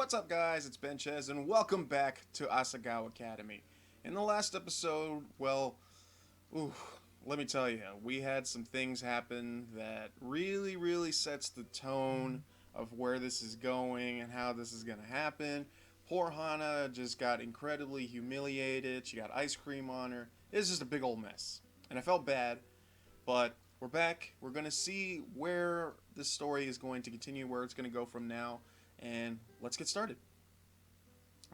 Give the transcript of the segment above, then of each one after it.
What's up, guys? It's Benchez, and welcome back to Asagao Academy. In the last episode, ooh, let me tell you, we had some things happen that really sets the tone of where this is going and how this is going to happen. Poor Hana just got incredibly humiliated. She got ice cream on her. It was just a big old mess. And I felt bad, but we're back. We're going to see where this story is going to continue, where it's going to go from now, and let's get started.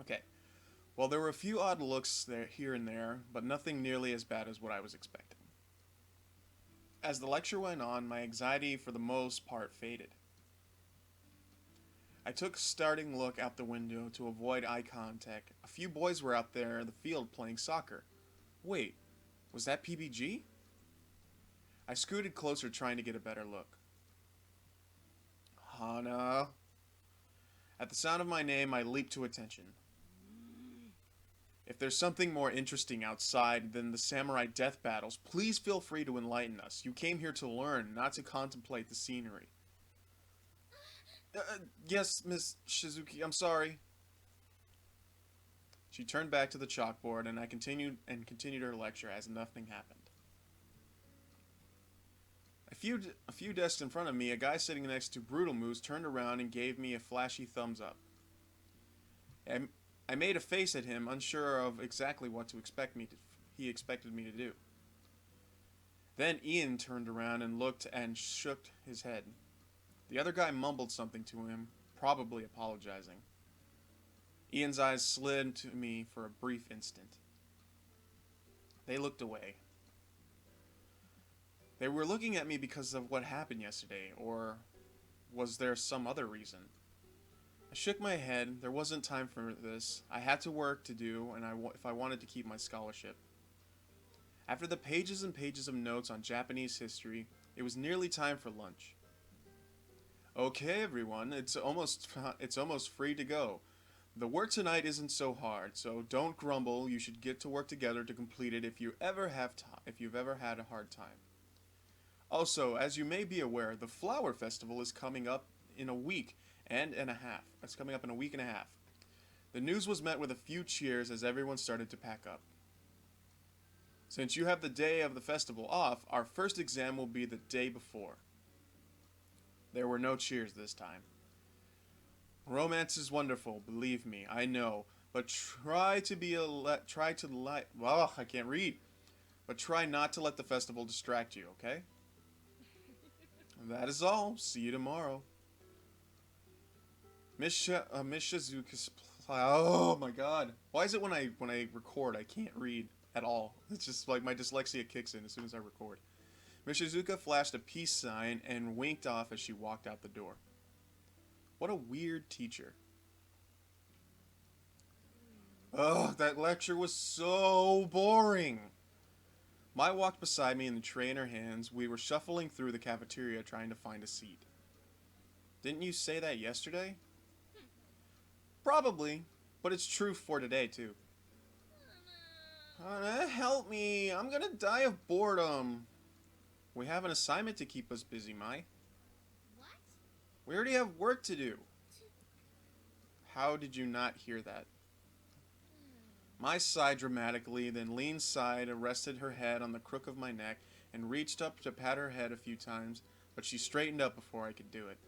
Okay. Well, there were a few odd looks there, here and there, but nothing nearly as bad as what I was expecting. As the lecture went on, my anxiety for the most part faded. I took a starting look out the window to avoid eye contact. A few boys were out there in the field playing soccer. Wait, was that PBG? I scooted closer trying to get a better look. Hana. At the sound of my name, I leaped to attention. If there's something more interesting outside than the samurai death battles, please feel free to enlighten us. You came here to learn, not to contemplate the scenery. Yes, Miss Shizuki, I'm sorry. She turned back to the chalkboard, and I continued her lecture as nothing happened. A few desks in front of me, a guy sitting next to Brutal Moose turned around and gave me a flashy thumbs up. I made a face at him, unsure of exactly what he expected me to do. Then Ian turned around and looked and shook his head. The other guy mumbled something to him, probably apologizing. Ian's eyes slid to me for a brief instant. They looked away. They were looking at me because of what happened yesterday, or was there some other reason? I shook my head. There wasn't time for this. I had to work to do, and if I wanted to keep my scholarship. After the pages and pages of notes on Japanese history, it was nearly time for lunch. Okay, everyone, it's almost free to go. The work tonight isn't so hard, so don't grumble. You should get to work together to complete it if you've ever had a hard time. Also, as you may be aware, the Flower Festival is coming up in a week and a half. It's coming up in a week and a half. The news was met with a few cheers as everyone started to pack up. Since you have the day of the festival off, our first exam will be the day before. There were no cheers this time. Romance is wonderful, believe me, I know, but I can't read. But try not to let the festival distract you, okay? That is all. See you tomorrow. Miss Shizuka's. Oh my god. Why is it when I record I can't read at all? It's just like my dyslexia kicks in as soon as I record. Miss Shizuka flashed a peace sign and winked off as she walked out the door. What a weird teacher. Ugh, that lecture was so boring. Mai walked beside me in the tray in her hands. We were shuffling through the cafeteria trying to find a seat. Didn't you say that yesterday? Probably, but it's true for today, too. Help me. I'm gonna die of boredom. We have an assignment to keep us busy, Mai. What? We already have work to do. How did you not hear that? Mai sighed dramatically, then leaned side, rested her head on the crook of my neck, and reached up to pat her head a few times, but she straightened up before I could do it.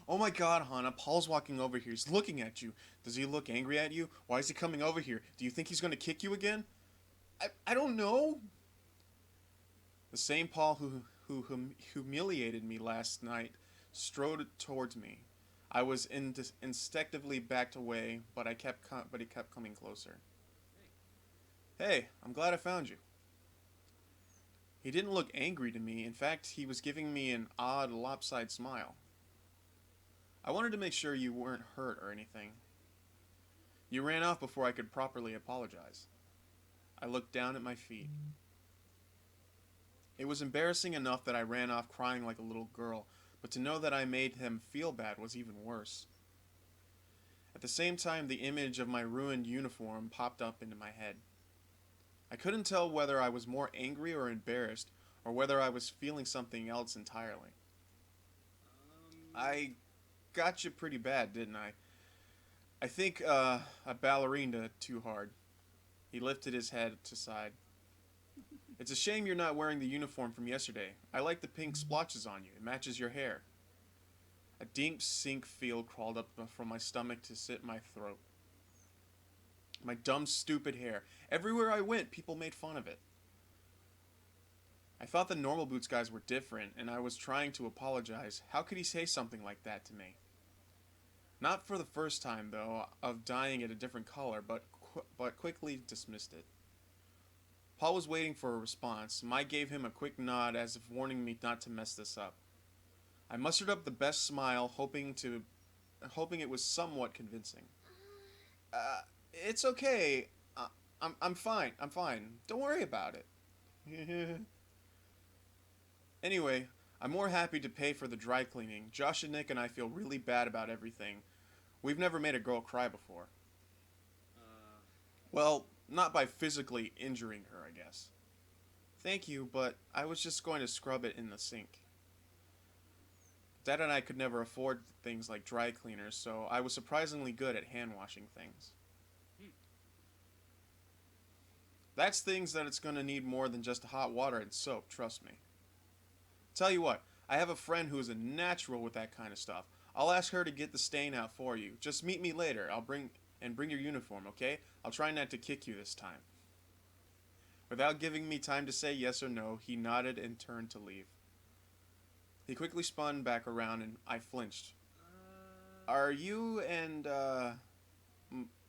Oh my god, Hana, Paul's walking over here. He's looking at you. Does he look angry at you? Why is he coming over here? Do you think he's going to kick you again? I don't know. The same Paul who humiliated me last night strode towards me. I was instinctively backed away, but he kept coming closer. Hey, I'm glad I found you. He didn't look angry to me. In fact, he was giving me an odd, lopsided smile. I wanted to make sure you weren't hurt or anything. You ran off before I could properly apologize. I looked down at my feet. It was embarrassing enough that I ran off crying like a little girl, but to know that I made him feel bad was even worse. At the same time, the image of my ruined uniform popped up into my head. I couldn't tell whether I was more angry or embarrassed, or whether I was feeling something else entirely. I got you pretty bad, didn't I? I think I ballerina too hard. He lifted his head to side. It's a shame you're not wearing the uniform from yesterday. I like the pink splotches on you. It matches your hair. A deep sink feel crawled up from my stomach to sit in my throat. My dumb, stupid hair. Everywhere I went, people made fun of it. I thought the normal boots guys were different, and I was trying to apologize. How could he say something like that to me? Not for the first time, though, of dyeing it a different color, but quickly dismissed it. Paul was waiting for a response. Mai gave him a quick nod as if warning me not to mess this up. I mustered up the best smile, hoping it was somewhat convincing. It's okay. I'm fine. I'm fine. Don't worry about it. Anyway, I'm more happy to pay for the dry cleaning. Josh and Nick and I feel really bad about everything. We've never made a girl cry before. Well, not by physically injuring her, I guess. Thank you, but I was just going to scrub it in the sink. Dad and I could never afford things like dry cleaners, so I was surprisingly good at hand washing things. That's things that it's going to need more than just hot water and soap, trust me. Tell you what, I have a friend who is a natural with that kind of stuff. I'll ask her to get the stain out for you. Just meet me later. Bring your uniform, okay? I'll try not to kick you this time. Without giving me time to say yes or no, he nodded and turned to leave. He quickly spun back around and I flinched. Are you and,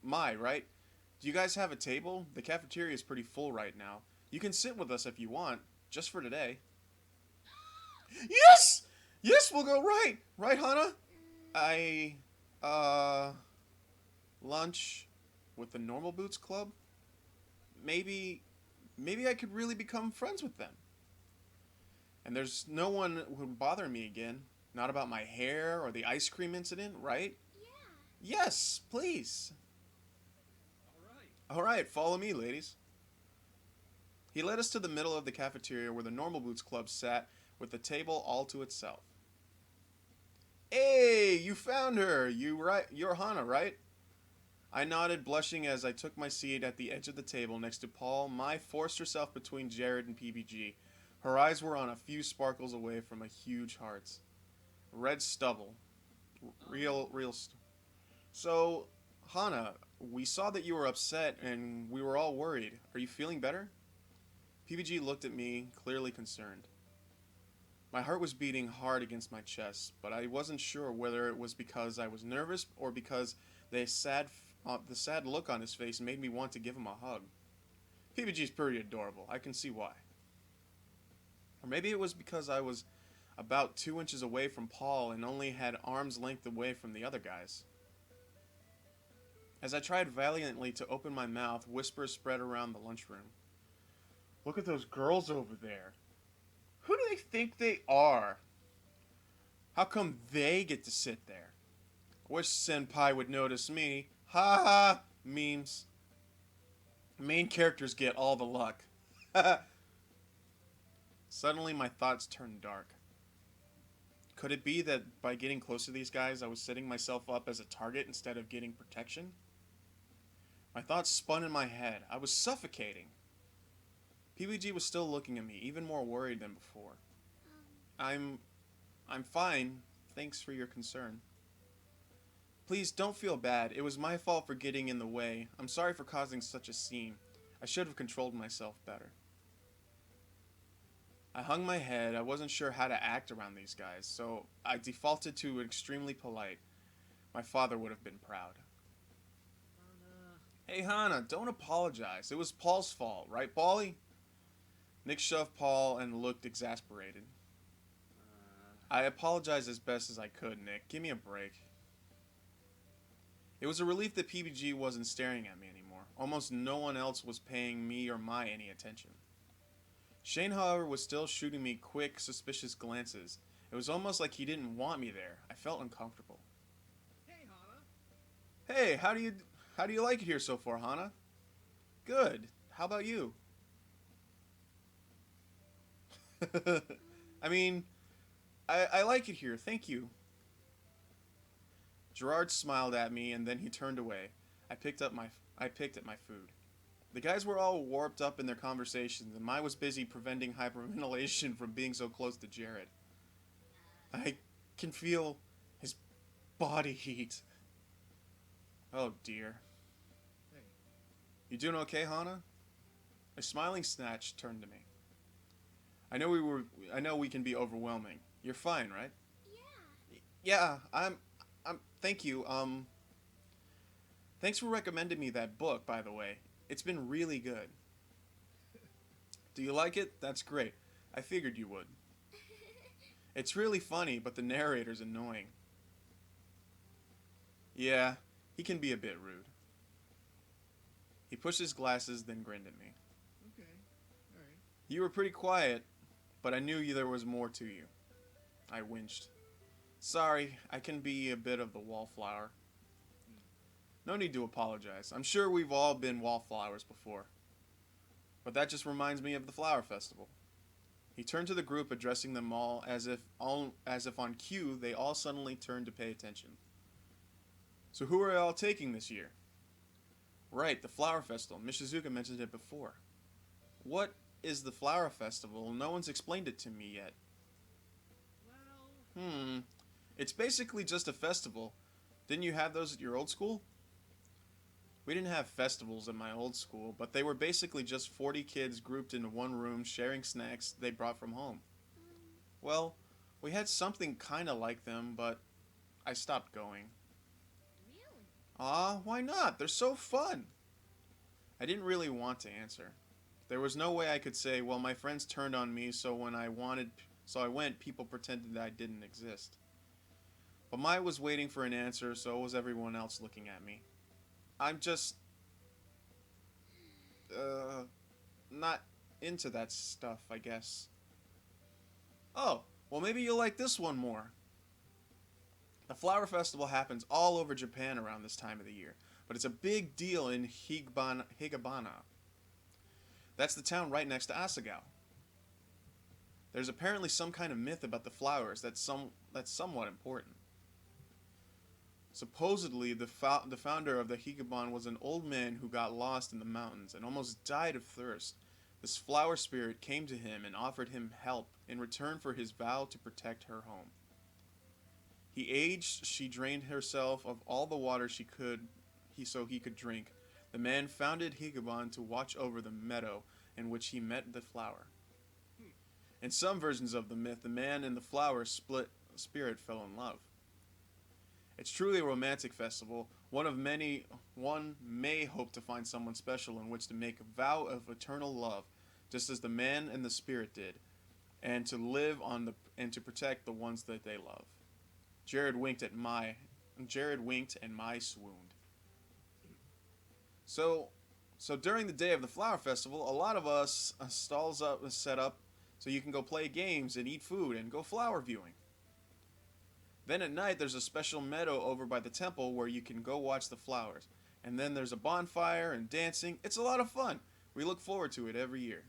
Mai, right? Do you guys have a table? The cafeteria is pretty full right now. You can sit with us if you want, just for today. Yes! Yes, we'll go right! Right, Hana? Lunch with the Normal Boots Club? Maybe I could really become friends with them. And there's no one who would bother me again. Not about my hair or the ice cream incident, right? Yeah. Yes, please. All right, follow me, ladies. He led us to the middle of the cafeteria where the Normal Boots Club sat with the table all to itself. Hey, you found her. You're Hana, right? I nodded, blushing as I took my seat at the edge of the table next to Paul. Mai forced herself between Jared and PBG. Her eyes were on a few sparkles away from a huge hearts. Red stubble. Real So, Hana, we saw that you were upset and we were all worried. Are you feeling better? PBG looked at me, clearly concerned. My heart was beating hard against my chest, but I wasn't sure whether it was because I was nervous or because the sad look on his face made me want to give him a hug. PBG's pretty adorable. I can see why. Or maybe it was because I was about 2 inches away from Paul and only had arm's length away from the other guys. As I tried valiantly to open my mouth, whispers spread around the lunchroom. Look at those girls over there. Who do they think they are? How come they get to sit there? Wish Senpai would notice me. Ha ha! Memes. Main characters get all the luck. Suddenly my thoughts turned dark. Could it be that by getting close to these guys I was setting myself up as a target instead of getting protection? My thoughts spun in my head. I was suffocating. PBG was still looking at me, even more worried than before. I'm fine. Thanks for your concern. Please don't feel bad. It was my fault for getting in the way. I'm sorry for causing such a scene. I should have controlled myself better. I hung my head. I wasn't sure how to act around these guys, so I defaulted to extremely polite. My father would have been proud. Hey, Hana, don't apologize. It was Paul's fault, right, Paulie? Nick shoved Paul and looked exasperated. I apologized as best as I could, Nick. Give me a break. It was a relief that PBG wasn't staring at me anymore. Almost no one else was paying me or Mai any attention. Shane, however, was still shooting me quick, suspicious glances. It was almost like he didn't want me there. I felt uncomfortable. Hey, Hana. Hey, how do you like it here so far, Hana? Good. How about you? I mean, I like it here, thank you. Gerard smiled at me and then he turned away. I picked at my food. The guys were all warped up in their conversations, and I was busy preventing hyperventilation from being so close to Jared. I can feel his body heat. Oh dear. Hey. You doing okay, Hana? A smiling snatch turned to me. I know we can be overwhelming. You're fine, right? Yeah, I'm thank you. Thanks for recommending me that book, by the way. It's been really good. Do you like it? That's great. I figured you would. It's really funny, but the narrator's annoying. Yeah, he can be a bit rude. He pushed his glasses, then grinned at me. Okay. All right. You were pretty quiet, but I knew there was more to you. I winced. Sorry, I can be a bit of the wallflower. No need to apologize. I'm sure we've all been wallflowers before. But that just reminds me of the flower festival. He turned to the group, addressing them all as if on cue they all suddenly turned to pay attention. So who are y'all taking this year? Right, the flower festival. Mishizuka mentioned it before. What is the flower festival? No one's explained it to me yet. Well. It's basically just a festival. Didn't you have those at your old school? We didn't have festivals at my old school, but they were basically just 40 kids grouped into one room sharing snacks they brought from home. Well, we had something kinda like them, but I stopped going. Really? Why not? They're so fun! I didn't really want to answer. There was no way I could say, well, my friends turned on me, so I went, people pretended that I didn't exist. But Mai was waiting for an answer, so was everyone else looking at me. I'm just... not into that stuff, I guess. Oh, well maybe you'll like this one more. The flower festival happens all over Japan around this time of the year, but it's a big deal in Higabana. That's the town right next to Asagao. There's apparently some kind of myth about the flowers that's somewhat important. Supposedly, the founder of the Higabon was an old man who got lost in the mountains and almost died of thirst. This flower spirit came to him and offered him help in return for his vow to protect her home. He aged, she drained herself of all the water so he could drink. The man founded Higabon to watch over the meadow in which he met the flower. In some versions of the myth, the man and the flower spirit fell in love. It's truly a romantic festival. One may hope to find someone special in which to make a vow of eternal love, just as the man and the spirit did, and to live and to protect the ones that they love. Jared winked and Mai swooned. So during the day of the flower festival, a lot of us stalls up set up so you can go play games and eat food and go flower viewing. Then at night there's a special meadow over by the temple where you can go watch the flowers. And then there's a bonfire and dancing. It's a lot of fun. We look forward to it every year.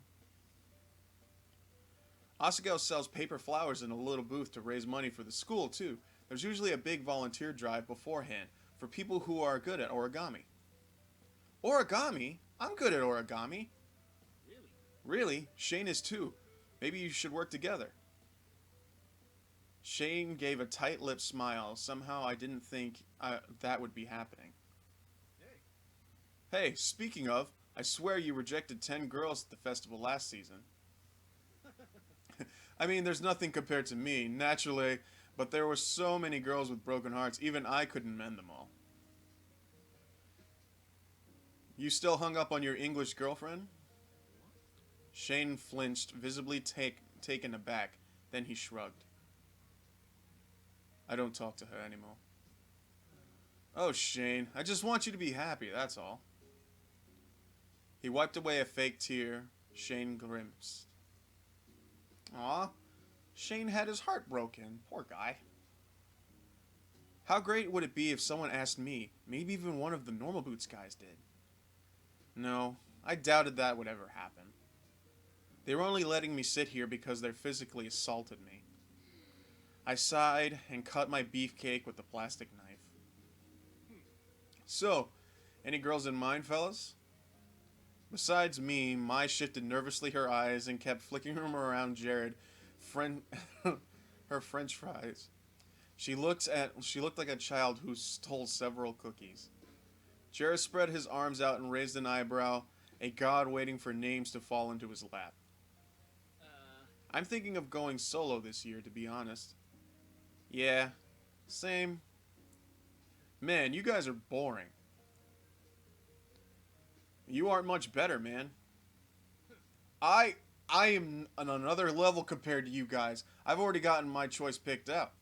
Asagao sells paper flowers in a little booth to raise money for the school too. There's usually a big volunteer drive beforehand for people who are good at origami. Origami? I'm good at origami. Really? Really? Shane is too. Maybe you should work together. Shane gave a tight-lipped smile. Somehow I didn't think that would be happening. Hey, speaking of, I swear you rejected 10 girls at the festival last season. I mean, there's nothing compared to me, naturally, but there were so many girls with broken hearts, even I couldn't mend them all. You still hung up on your English girlfriend? Shane flinched, visibly taken aback. Then he shrugged. I don't talk to her anymore. Oh, Shane, I just want you to be happy, that's all. He wiped away a fake tear. Shane grimaced. Aw, Shane had his heart broken. Poor guy. How great would it be if someone asked me, maybe even one of the Normal Boots guys did? No, I doubted that would ever happen. They were only letting me sit here because they physically assaulted me. I sighed and cut my beefcake with a plastic knife. So, any girls in mind, fellas? Besides me, Mai shifted nervously her eyes and kept flicking them around Jared, friend, her French fries. She looked like a child who stole several cookies. Jared spread his arms out and raised an eyebrow, a god waiting for names to fall into his lap. Uh, I'm thinking of going solo this year, to be honest. Yeah, same. Man, you guys are boring. You aren't much better, man. I I am on another level compared to you guys. I've already gotten my choice picked out.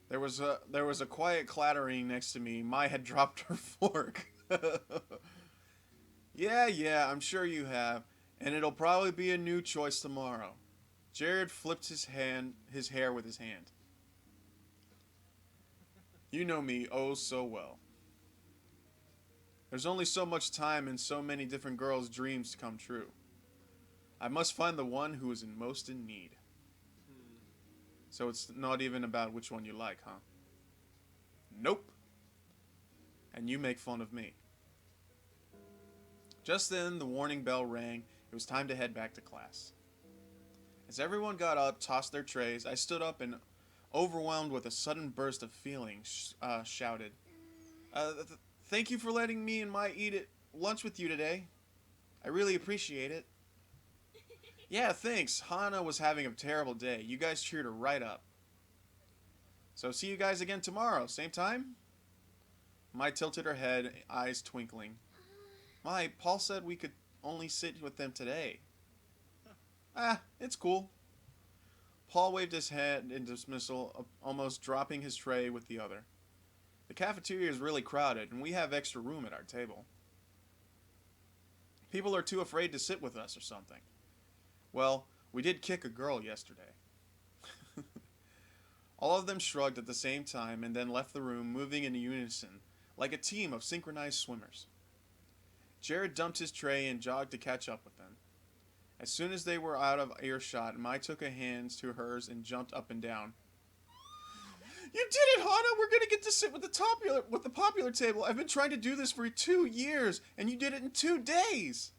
There was a quiet clattering next to me. Mai had dropped her fork. Yeah, I'm sure you have, and it'll probably be a new choice tomorrow. Jared flipped his hair with his hand. You know me oh so well. There's only so much time and so many different girls' dreams to come true. I must find the one who is in most in need. hmm. So it's not even about which one you like, huh? Nope. And you make fun of me. Just then, the warning bell rang. It was time to head back to class. As everyone got up, tossed their trays, I stood up and, overwhelmed with a sudden burst of feeling, shouted, Thank you for letting me and Mai eat at lunch with you today. I really appreciate it. Yeah, thanks. Hana was having a terrible day. You guys cheered her right up. So see you guys again tomorrow, same time? Mai tilted her head, eyes twinkling. Mai, Paul said we could only sit with them today. Ah, it's cool. Paul waved his hand in dismissal, almost dropping his tray with the other. The cafeteria is really crowded, and we have extra room at our table. People are too afraid to sit with us or something. Well, we did kick a girl yesterday. All of them shrugged at the same time and then left the room, moving in unison, like a team of synchronized swimmers. Jared dumped his tray and jogged to catch up with them. As soon as they were out of earshot, Mai took a hand to hers and jumped up and down. You did it, Hana! We're gonna get to sit with the popular table. I've been trying to do this for 2 years, and you did it in 2 days.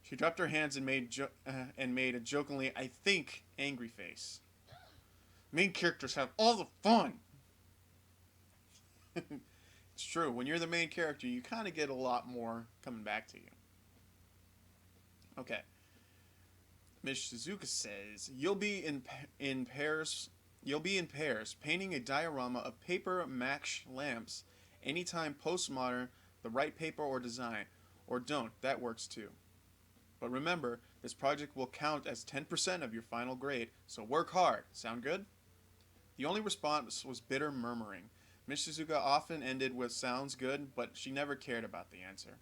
She dropped her hands and made a jokingly, I think, angry face. Main characters have all the fun. It's true. When you're the main character, you kind of get a lot more coming back to you. Okay. Miss Shizuka says you'll be in pairs. You'll be in pairs, painting a diorama of paper mache lamps. Anytime postmodern, the right paper or design, or don't. That works too. But remember, this project will count as 10% of your final grade, so work hard. Sound good? The only response was bitter murmuring. Miss Shizuka often ended with sounds good, but she never cared about the answer.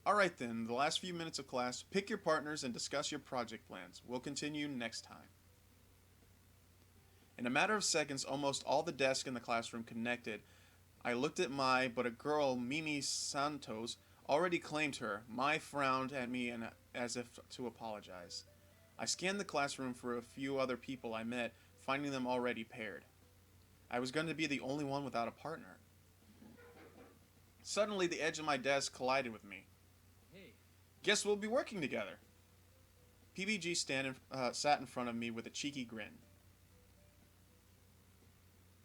Alright then, the last few minutes of class, pick your partners and discuss your project plans. We'll continue next time. In a matter of seconds, almost all the desks in the classroom connected. I looked at Mai, but a girl, Mimi Santos, already claimed her. Mai frowned at me as if to apologize. I scanned the classroom for a few other people I met, finding them already paired. I was going to be the only one without a partner. Suddenly, the edge of my desk collided with me. Hey. Guess we'll be working together. PBG sat in front of me with a cheeky grin.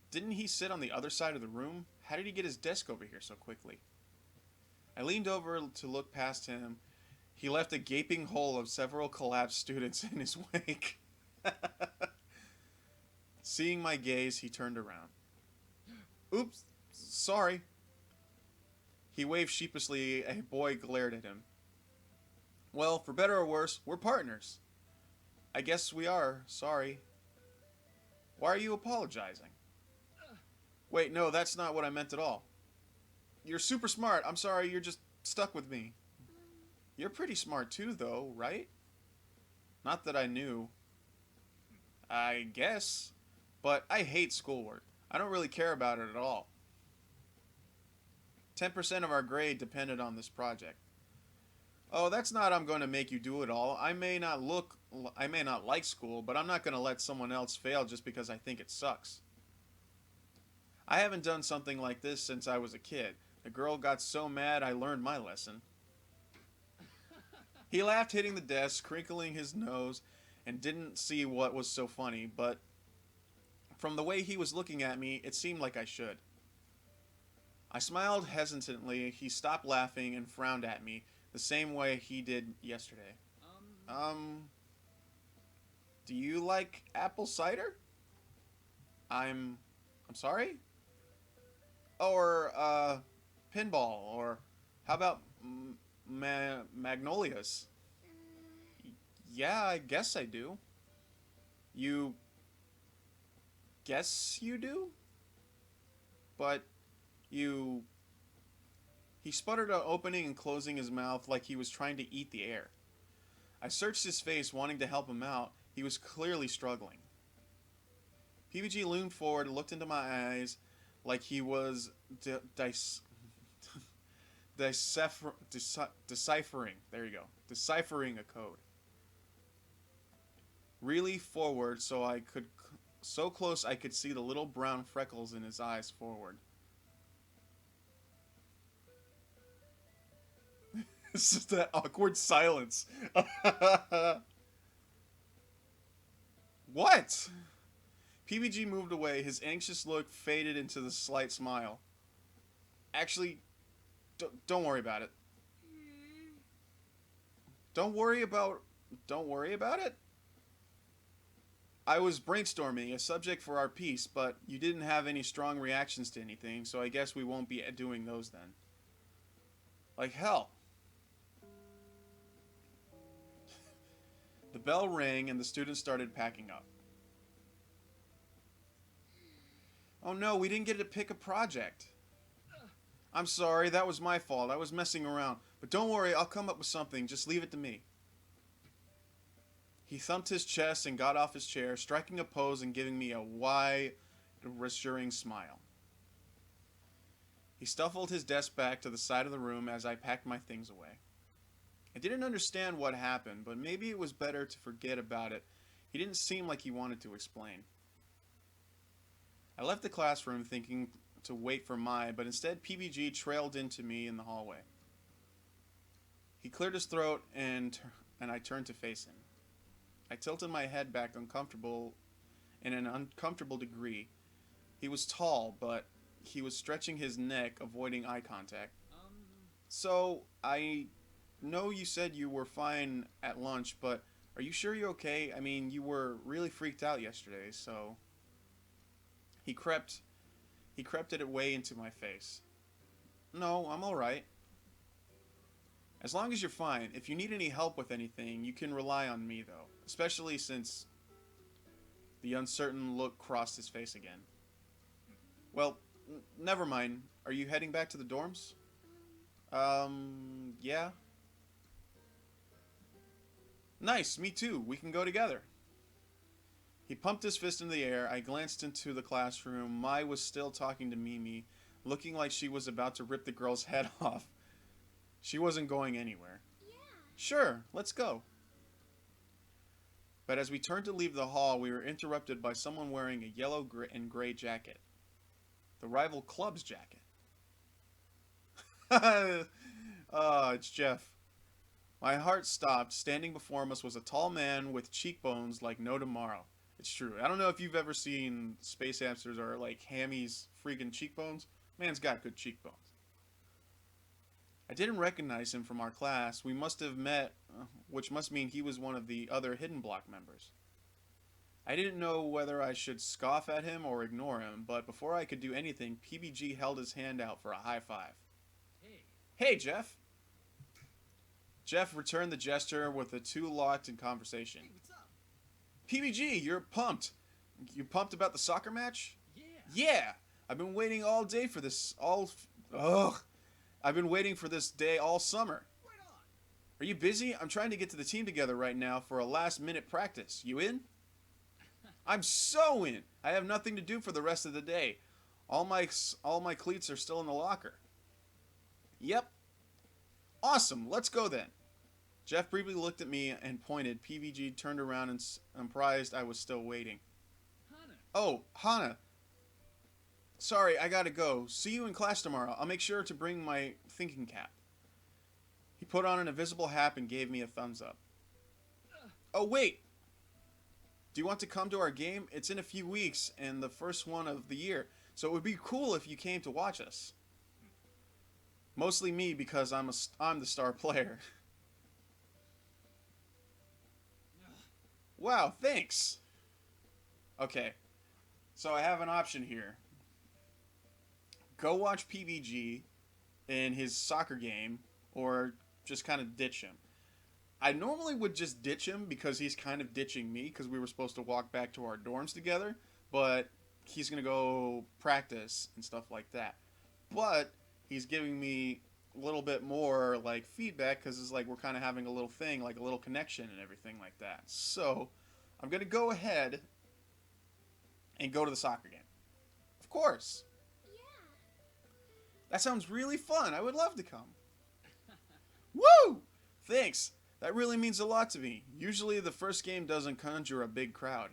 Didn't he sit on the other side of the room? How did he get his desk over here so quickly? I leaned over to look past him. He left a gaping hole of several collapsed students in his wake. Seeing my gaze, he turned around. Oops, sorry. He waved sheepishly. A boy glared at him. Well, for better or worse, we're partners. I guess we are. Sorry. Why are you apologizing? Wait, no, that's not what I meant at all. You're super smart. I'm sorry, you're just stuck with me. You're pretty smart too, though, right? Not that I knew. I guess. But I hate schoolwork. I don't really care about it at all. 10% of our grade depended on this project. Oh, that's not I'm going to make you do it all. I may not like school, but I'm not going to let someone else fail just because I think it sucks. I haven't done something like this since I was a kid. The girl got so mad I learned my lesson. He laughed, hitting the desk, crinkling his nose, and didn't see what was so funny, but from the way he was looking at me, it seemed like I should. I smiled hesitantly. He stopped laughing and frowned at me the same way he did yesterday. Um, do you like apple cider? I'm sorry? Or, pinball, or how about magnolias? Yeah, I guess I do. You guess you do? But you. He sputtered, opening and closing his mouth like he was trying to eat the air. I searched his face, wanting to help him out. He was clearly struggling. PBG loomed forward and looked into my eyes like he was deciphering. There you go. Deciphering a code. Really forward so close I could see the little brown freckles in his eyes forward. It's just that awkward silence. What? PBG moved away. His anxious look faded into the slight smile. Actually, don't worry about it. Don't worry about it? I was brainstorming a subject for our piece, but you didn't have any strong reactions to anything, so I guess we won't be doing those then. Like hell. The bell rang and the students started packing up. Oh no, we didn't get to pick a project. I'm sorry, that was my fault. I was messing around. But don't worry, I'll come up with something. Just leave it to me. He thumped his chest and got off his chair, striking a pose and giving me a wide, reassuring smile. He shuffled his desk back to the side of the room as I packed my things away. I didn't understand what happened, but maybe it was better to forget about it. He didn't seem like he wanted to explain. I left the classroom thinking to wait for Mai, but instead PBG trailed into me in the hallway. He cleared his throat and I turned to face him. I tilted my head back in an uncomfortable degree. He was tall, but he was stretching his neck, avoiding eye contact. So, I know you said you were fine at lunch, but are you sure you're okay? I mean, you were really freaked out yesterday, so... He crept it away into my face. No, I'm alright. As long as you're fine. If you need any help with anything, you can rely on me, though. Especially since the uncertain look crossed his face again. Well, never mind. Are you heading back to the dorms? Yeah. Nice, me too. We can go together. He pumped his fist into the air. I glanced into the classroom. Mai was still talking to Mimi, looking like she was about to rip the girl's head off. She wasn't going anywhere. Yeah. Sure, let's go. But as we turned to leave the hall, we were interrupted by someone wearing a yellow and gray jacket. The rival club's jacket. It's Jeff. My heart stopped. Standing before us was a tall man with cheekbones like no tomorrow. It's true. I don't know if you've ever seen space hamsters or like Hammy's freaking cheekbones. Man's got good cheekbones. I didn't recognize him from our class. We must have met, which must mean he was one of the other Hidden Block members. I didn't know whether I should scoff at him or ignore him, but before I could do anything, PBG held his hand out for a high five. Hey, Jeff. Jeff returned the gesture with the two locked in conversation. Hey, what's up? PBG, you're pumped. You pumped about the soccer match? Yeah. Yeah. I've been waiting all day for this. I've been waiting for this day all summer. Right on. Are you busy? I'm trying to get to the team together right now for a last-minute practice. You in? I'm so in. I have nothing to do for the rest of the day. All my cleats are still in the locker. Yep. Awesome. Let's go then. Jeff briefly looked at me and pointed. PVG turned around and surprised I was still waiting. Hana. Oh, Hana. Sorry, I gotta go. See you in class tomorrow. I'll make sure to bring my thinking cap. He put on an invisible hat and gave me a thumbs up. Oh, wait! Do you want to come to our game? It's in a few weeks and the first one of the year, so it would be cool if you came to watch us. Mostly me because I'm the star player. Wow, thanks. Okay, so I have an option here. Go watch PBG in his soccer game, or just kind of ditch him. I normally would just ditch him because he's kind of ditching me because we were supposed to walk back to our dorms together, but he's gonna go practice and stuff like that. But he's giving me a little bit more like feedback because it's like we're kind of having a little thing, like a little connection and everything like that. So I'm gonna go ahead and go to the soccer game. Of course. That sounds really fun. I would love to come. Woo! Thanks. That really means a lot to me. Usually the first game doesn't conjure a big crowd.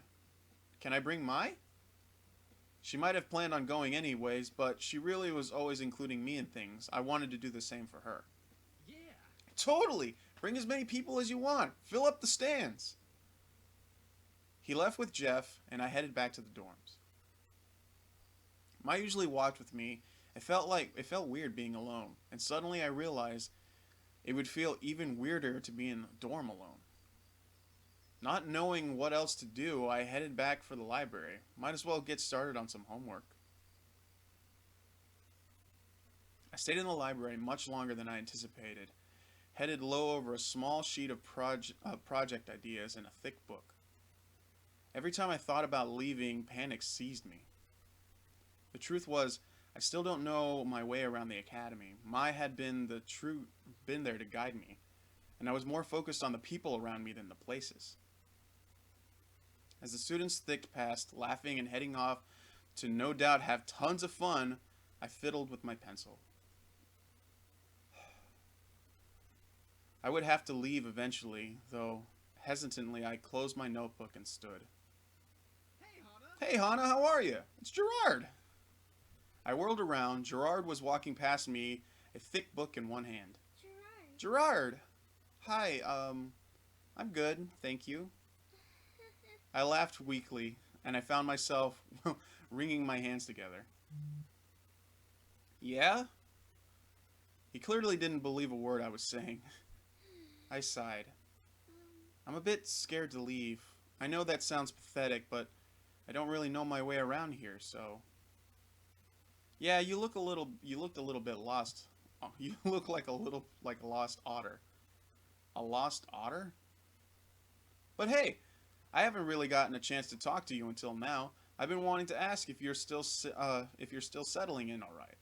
Can I bring Mai? She might have planned on going anyways, but she really was always including me in things. I wanted to do the same for her. Yeah. Totally! Bring as many people as you want. Fill up the stands. He left with Jeff, and I headed back to the dorms. Mai usually walked with me. It felt weird being alone, and suddenly I realized it would feel even weirder to be in a dorm alone. Not knowing what else to do, I headed back for the library. Might as well get started on some homework. I stayed in the library much longer than I anticipated, headed low over a small sheet of project ideas in a thick book. Every time I thought about leaving, panic seized me. The truth was, I still don't know my way around the academy. Mai had been there to guide me, and I was more focused on the people around me than the places. As the students thicked past, laughing and heading off to no doubt have tons of fun, I fiddled with my pencil. I would have to leave eventually, though hesitantly I closed my notebook and stood. Hey, Hana. Hey Hana, how are you? It's Gerard. I whirled around. Gerard was walking past me, a thick book in one hand. Gerard! Hi, I'm good, thank you. I laughed weakly, and I found myself wringing my hands together. Yeah? He clearly didn't believe a word I was saying. I sighed. I'm a bit scared to leave. I know that sounds pathetic, but I don't really know my way around here, so... Yeah, you looked a little bit lost. Oh, you look like a lost otter. A lost otter? But hey, I haven't really gotten a chance to talk to you until now. I've been wanting to ask if you're still settling in all right.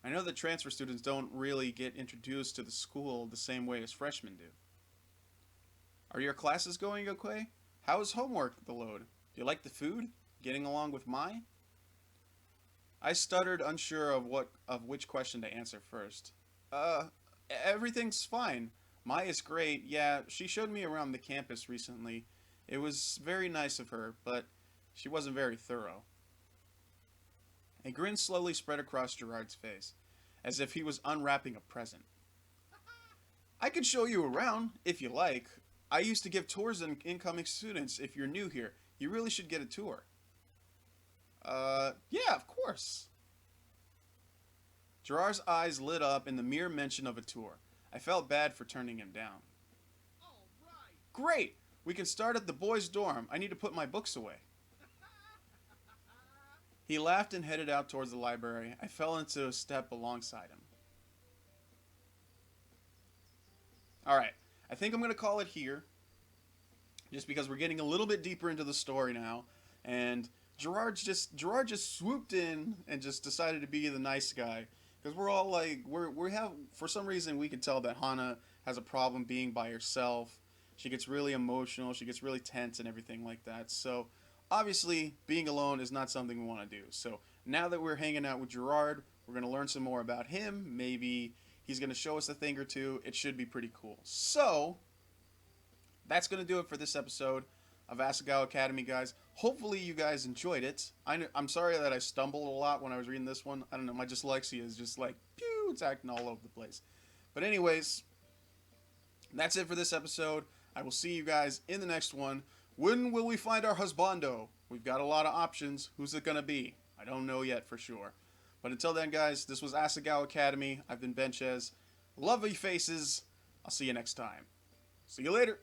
I know that transfer students don't really get introduced to the school the same way as freshmen do. Are your classes going okay? How is homework the load? Do you like the food? Getting along with Mai? I stuttered, unsure of which question to answer first. Everything's fine. Mai is great. Yeah, she showed me around the campus recently. It was very nice of her, but she wasn't very thorough. A grin slowly spread across Gerard's face, as if he was unwrapping a present. I could show you around, if you like. I used to give tours to incoming students. If you're new here, you really should get a tour. Yeah, of course. Gerard's eyes lit up in the mere mention of a tour. I felt bad for turning him down. All right. Great! We can start at the boys' dorm. I need to put my books away. He laughed and headed out towards the library. I fell into a step alongside him. Alright, I think I'm going to call it here. Just because we're getting a little bit deeper into the story now. And Gerard just swooped in and just decided to be the nice guy. Because we're all like, we have, for some reason we can tell that Hana has a problem being by herself. She gets really emotional, she gets really tense and everything like that. So, obviously, being alone is not something we want to do. So, now that we're hanging out with Gerard, we're going to learn some more about him. Maybe he's going to show us a thing or two. It should be pretty cool. So, that's going to do it for this episode of Asagao Academy, guys. Hopefully you guys enjoyed it. I'm sorry that I stumbled a lot when I was reading this one. I don't know, my dyslexia is just like, pew, it's acting all over the place. But anyways, that's it for this episode. I will see you guys in the next one. When will we find our husbando? We've got a lot of options. Who's it going to be? I don't know yet for sure. But until then, guys, this was Asagao Academy. I've been Benchez. Lovely faces. I'll see you next time. See you later.